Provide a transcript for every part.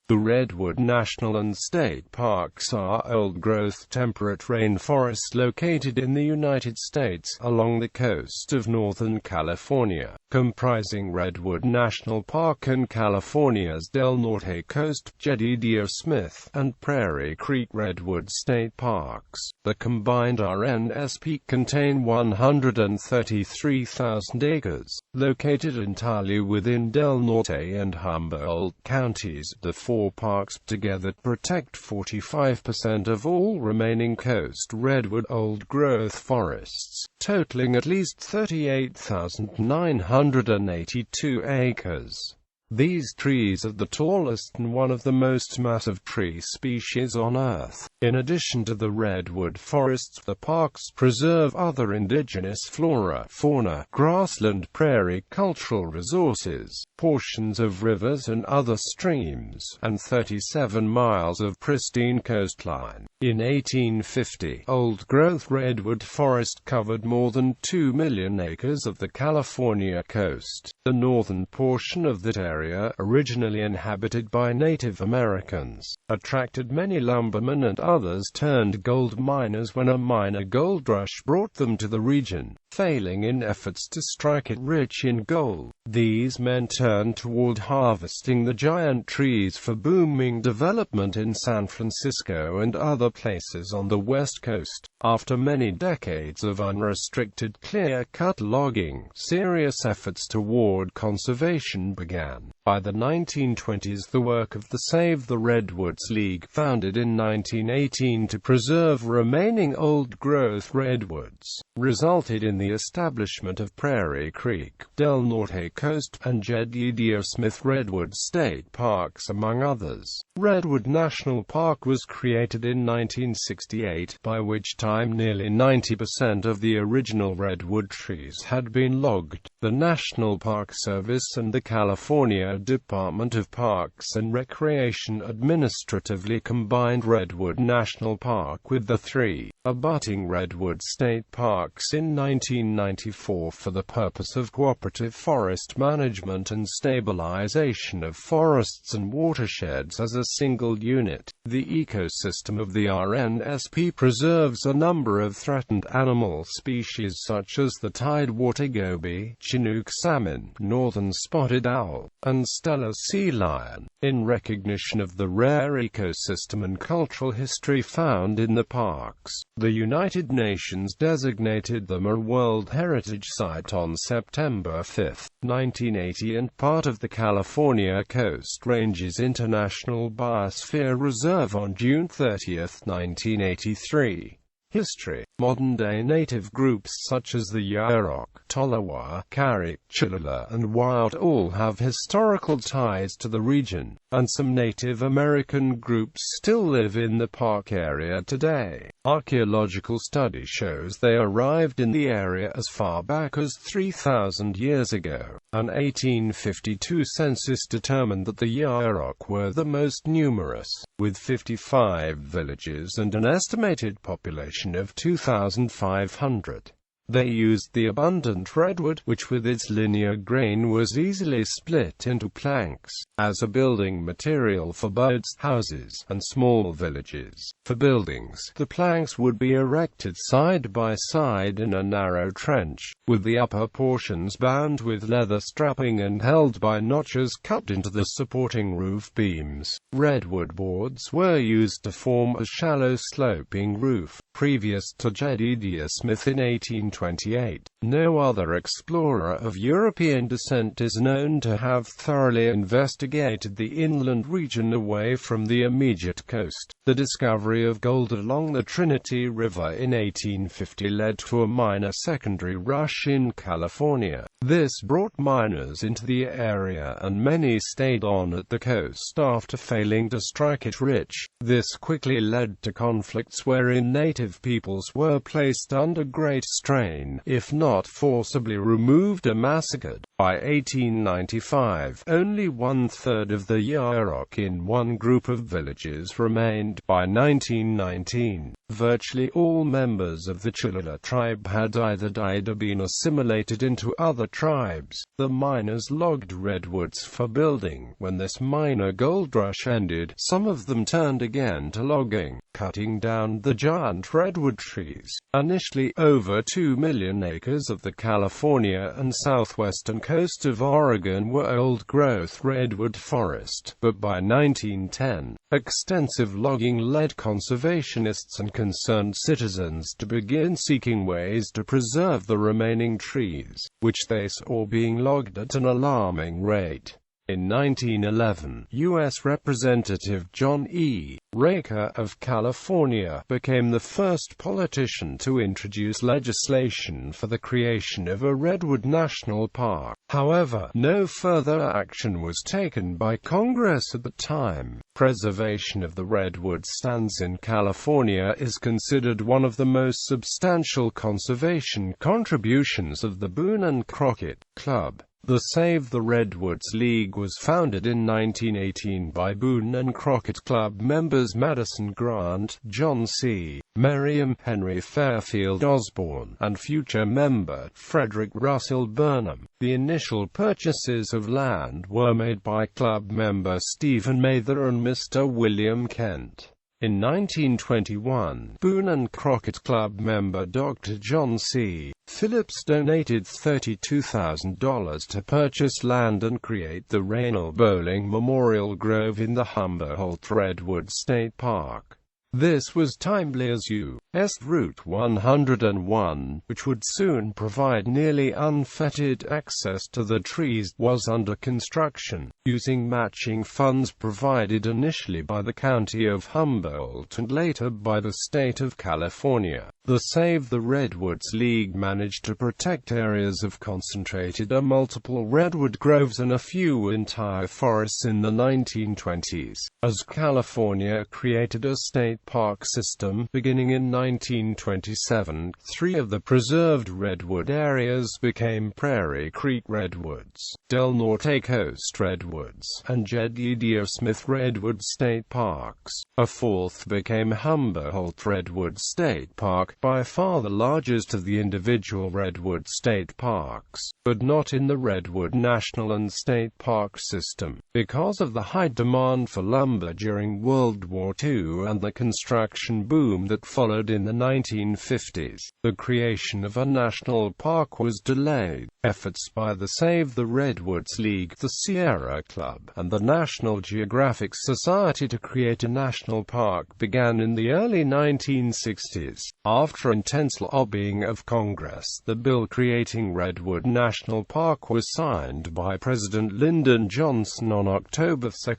The Redwood National and State Parks are old-growth temperate rainforests located in the United States, along the coast of northern California, comprising Redwood National Park and California's Del Norte Coast, Jedediah Smith, and Prairie Creek Redwood State Parks. The combined RNSP contain 133,000 acres, located entirely within Del Norte and Humboldt counties. The four parks together protect 45% of all remaining coast redwood old-growth forests, totaling at least 38,982 acres. These trees are the tallest and one of the most massive tree species on Earth. In addition to the redwood forests, the parks preserve other indigenous flora, fauna, grassland, prairie, cultural resources, portions of rivers and other streams, and 37 miles of pristine coastline. In 1850, old-growth redwood forest covered more than 2 million acres of the California coast. The northern portion of that area, originally inhabited by Native Americans, attracted many lumbermen and others turned gold miners when a minor gold rush brought them to the region, failing in efforts to strike it rich in gold. These men turned toward harvesting the giant trees for booming development in San Francisco and other places on the West Coast. After many decades of unrestricted clear-cut logging, serious efforts toward conservation began. By the 1920s, the work of the Save the Redwoods League, founded in 1918 to preserve remaining old-growth redwoods, resulted in the establishment of Prairie Creek, Del Norte Coast, and Jedediah Smith Redwood State Parks, among others. Redwood National Park was created in 1968, by which time nearly 90% of the original redwood trees had been logged. The National Park Service and the California Department of Parks and Recreation administratively combined Redwood National Park with the three abutting Redwood State Parks in 1994 for the purpose of cooperative forest management and stabilization of forests and watersheds as a single unit. The ecosystem of the RNSP preserves a number of threatened animal species such as the tidewater goby, Chinook salmon, northern spotted owl, and Steller sea lion, in recognition of the rare ecosystem and cultural history found in the parks. The United Nations designated them a World Heritage Site on September 5, 1980 and part of the California Coast Range's International Biosphere Reserve on June 30, 1983. History. Modern-day native groups such as the Yurok, Tolowa, Carrick, Chilala, and Wild all have historical ties to the region, and some Native American groups still live in the park area today. Archaeological study shows they arrived in the area as far back as 3,000 years ago. An 1852 census determined that the Yurok were the most numerous, with 55 villages and an estimated population of 2,500. They used the abundant redwood, which with its linear grain was easily split into planks, as a building material for boats, houses, and small villages. For buildings, the planks would be erected side by side in a narrow trench, with the upper portions bound with leather strapping and held by notches cut into the supporting roof beams. Redwood boards were used to form a shallow sloping roof. Previous to Jedediah Smith in 1828, no other explorer of European descent is known to have thoroughly investigated the inland region away from the immediate coast. The discovery of gold along the Trinity River in 1850 led to a minor secondary rush in California. This brought miners into the area and many stayed on at the coast after failing to strike it rich. This quickly led to conflicts wherein native peoples were placed under great strain, if not forcibly removed or massacred. By 1895, only one-third of the Yurok in one group of villages forest remained. By 1919, virtually all members of the Chilala tribe had either died or been assimilated into other tribes. The miners logged redwoods for building. When this minor gold rush ended, some of them turned again to logging, cutting down the giant redwood trees. Initially, over 2 million acres of the California and southwestern coast of Oregon were old-growth redwood forest, but by 1910, extensive logging led conservationists and concerned citizens to begin seeking ways to preserve the remaining trees, which they saw being logged at an alarming rate. In 1911, U.S. Representative John E. Raker of California became the first politician to introduce legislation for the creation of a Redwood National Park. However, no further action was taken by Congress at the time. Preservation of the redwood stands in California is considered one of the most substantial conservation contributions of the Boone and Crockett Club. The Save the Redwoods League was founded in 1918 by Boone and Crockett Club members Madison Grant, John C. Merriam, Henry Fairfield Osborne, and future member Frederick Russell Burnham. The initial purchases of land were made by club member Stephen Mather and Mr. William Kent. In 1921, Boone and Crockett Club member Dr. John C. Phillips donated $32,000 to purchase land and create the Raynal Bowling Memorial Grove in the Humboldt Redwood State Park. This was timely as U.S. Route 101, which would soon provide nearly unfettered access to the trees, was under construction, using matching funds provided initially by the County of Humboldt and later by the state of California. The Save the Redwoods League managed to protect areas of concentrated or multiple redwood groves and a few entire forests in the 1920s. As California created a state park system, beginning in 1927, 3 of the preserved redwood areas became Prairie Creek Redwoods, Del Norte Coast Redwoods, and Jedediah Smith Redwood State Parks. A 4th became Humboldt Redwood State Park, by far the largest of the individual redwood state parks, but not in the Redwood National and State Park system. Because of the high demand for lumber during World War II and the construction boom that followed in the 1950s, the creation of a national park was delayed. Efforts by the Save the Redwoods League, the Sierra Club, and the National Geographic Society to create a national park began in the early 1960s. After intense lobbying of Congress, the bill creating Redwood National Park was signed by President Lyndon Johnson on October 2,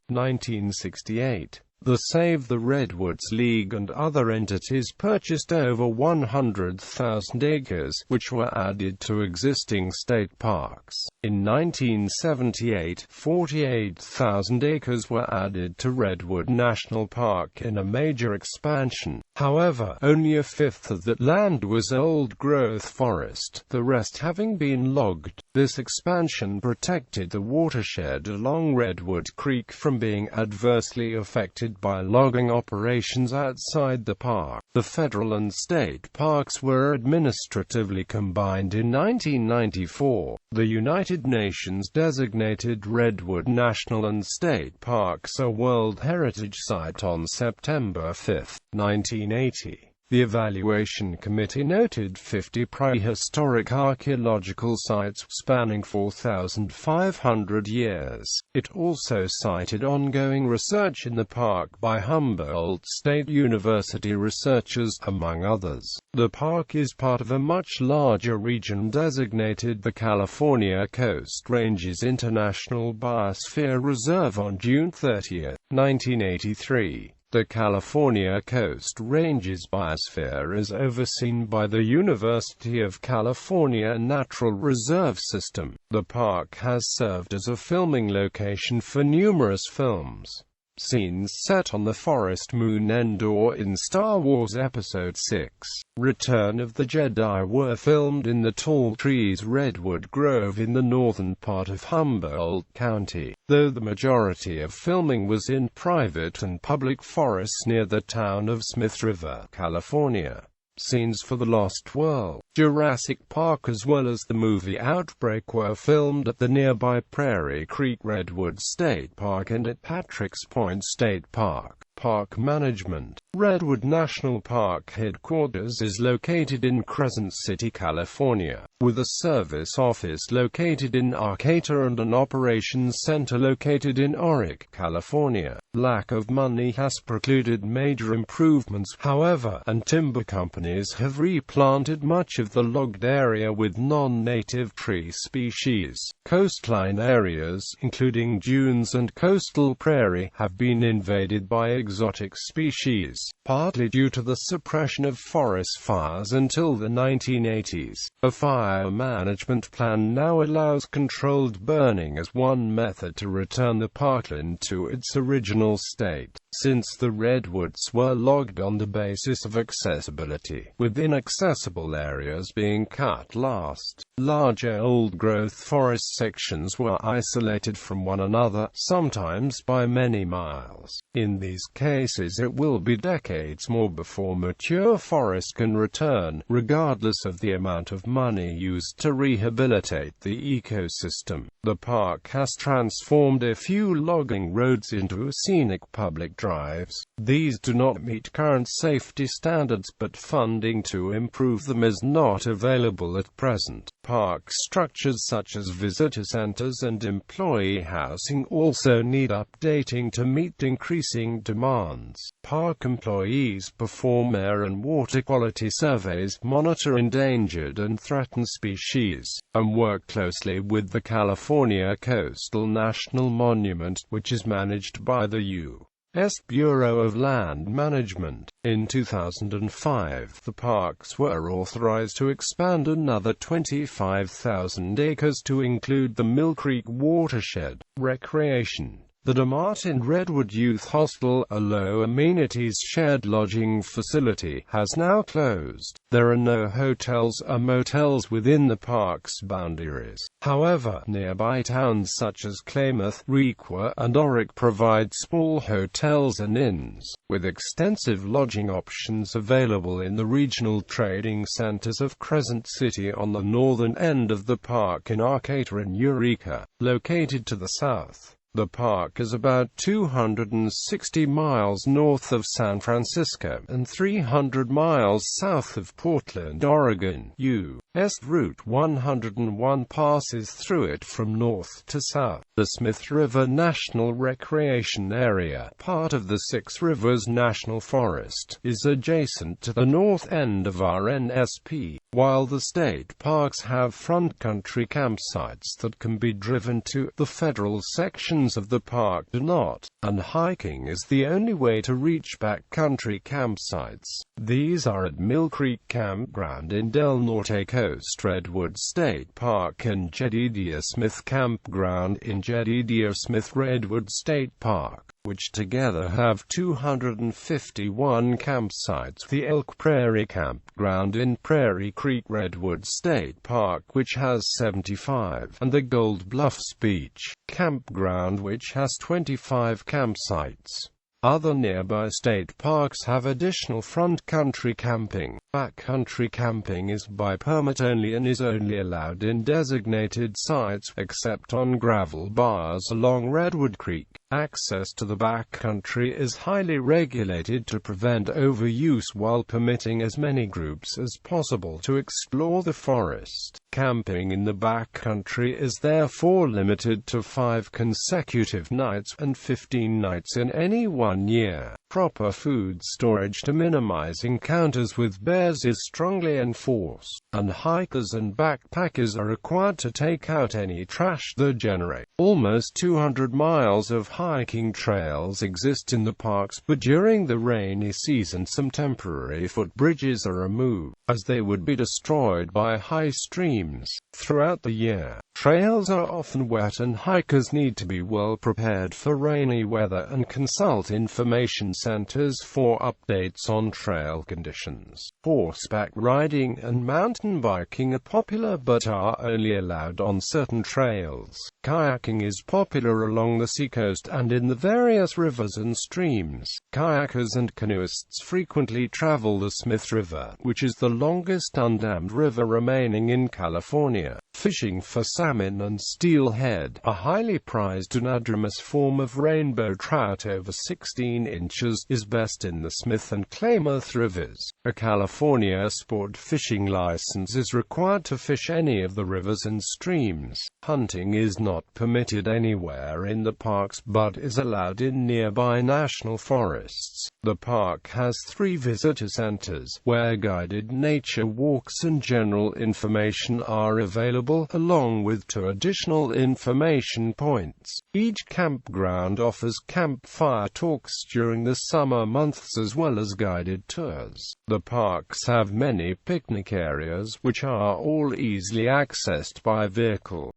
1968. The Save the Redwoods League and other entities purchased over 100,000 acres, which were added to existing state parks. In 1978, 48,000 acres were added to Redwood National Park in a major expansion. However, only a fifth of that land was old-growth forest, the rest having been logged. This expansion protected the watershed along Redwood Creek from being adversely affected by logging operations outside the park. The federal and state parks were administratively combined in 1994. The United Nations designated Redwood National and State Parks a World Heritage Site on September 5, 1980. The Evaluation Committee noted 50 prehistoric archaeological sites spanning 4,500 years. It also cited ongoing research in the park by Humboldt State University researchers, among others. The park is part of a much larger region designated the California Coast Ranges International Biosphere Reserve on June 30, 1983. The California Coast Ranges Biosphere is overseen by the University of California Natural Reserve System. The park has served as a filming location for numerous films. Scenes set on the forest moon Endor in Star Wars Episode VI, Return of the Jedi were filmed in the tall trees Redwood Grove in the northern part of Humboldt County, though the majority of filming was in private and public forests near the town of Smith River, California. Scenes for The Lost World, Jurassic Park as well as the movie Outbreak were filmed at the nearby Prairie Creek Redwood State Park and at Patrick's Point State Park. Park management. Redwood National Park headquarters is located in Crescent City, California, with a service office located in Arcata and an operations center located in Oric, California. Lack of money has precluded major improvements, however, and timber companies have replanted much of the logged area with non-native tree species. Coastline areas, including dunes and coastal prairie, have been invaded by exotic species, partly due to the suppression of forest fires until the 1980s. A fire management plan now allows controlled burning as one method to return the parkland to its original state. Since the redwoods were logged on the basis of accessibility, with inaccessible areas being cut last, larger old-growth forest sections were isolated from one another, sometimes by many miles. In these cases it will be decades more before mature forest can return, regardless of the amount of money used to rehabilitate the ecosystem. The park has transformed a few logging roads into scenic public drives. These do not meet current safety standards, but funding to improve them is not available at present. Park structures such as visitor centers and employee housing also need updating to meet increasing demands. Park employees perform air and water quality surveys, monitor endangered and threatened species, and work closely with the California Coastal National Monument, which is managed by the U.S. Bureau of Land Management. In 2005, the parks were authorized to expand another 25,000 acres to include the Mill Creek watershed. Recreation. The DeMartin Redwood Youth Hostel, a low-amenities shared lodging facility, has now closed. There are no hotels or motels within the park's boundaries. However, nearby towns such as Klamath, Requa, and Oric provide small hotels and inns, with extensive lodging options available in the regional trading centers of Crescent City on the northern end of the park in Arcata and Eureka, located to the south. The park is about 260 miles north of San Francisco and 300 miles south of Portland, Oregon. U.S. Route 101 passes through it from north to south. The Smith River National Recreation Area, part of the Six Rivers National Forest, is adjacent to the north end of RNSP, while the state parks have front country campsites that can be driven to. The federal sections of the park do not, and hiking is the only way to reach backcountry campsites. These are at Mill Creek Campground in Del Norte Coast, Redwood State Park, and Jedediah Smith Campground in Jedediah Smith Redwood State Park, which together have 251 campsites. The Elk Prairie Campground in Prairie Creek Redwood State Park, which has 75, and the Gold Bluffs Beach Campground, which has 25 campsites. Other nearby state parks have additional front country camping. Backcountry camping is by permit only and is only allowed in designated sites, except on gravel bars along Redwood Creek. Access to the backcountry is highly regulated to prevent overuse while permitting as many groups as possible to explore the forest. Camping in the backcountry is therefore limited to 5 consecutive nights and 15 nights in any 1 year. Proper food storage to minimize encounters with bears is strongly enforced, and hikers and backpackers are required to take out any trash they generate. Almost 200 miles of hiking trails exist in the parks, but during the rainy season some temporary footbridges are removed, as they would be destroyed by high streams. Throughout the year, Trails are often wet and hikers need to be well prepared for rainy weather and consult information centers for updates on trail conditions. Horseback riding and mountain biking are popular but are only allowed on certain trails. Kayaking is popular along the seacoast and in the various rivers and streams. Kayakers and canoeists frequently travel the Smith River, which is the longest undammed river remaining in California. Fishing for salmon and steelhead, a highly prized anadromous form of rainbow trout over 16 inches, is best in the Smith and Klamath rivers. A California sport fishing license is required to fish any of the rivers and streams. Hunting is not permitted anywhere in the parks but is allowed in nearby national forests. The park has 3 visitor centers, where guided nature walks and general information are available, along with 2 additional information points. Each campground offers campfire talks during the summer months as well as guided tours. The parks have many picnic areas, which are all easily accessed by vehicle.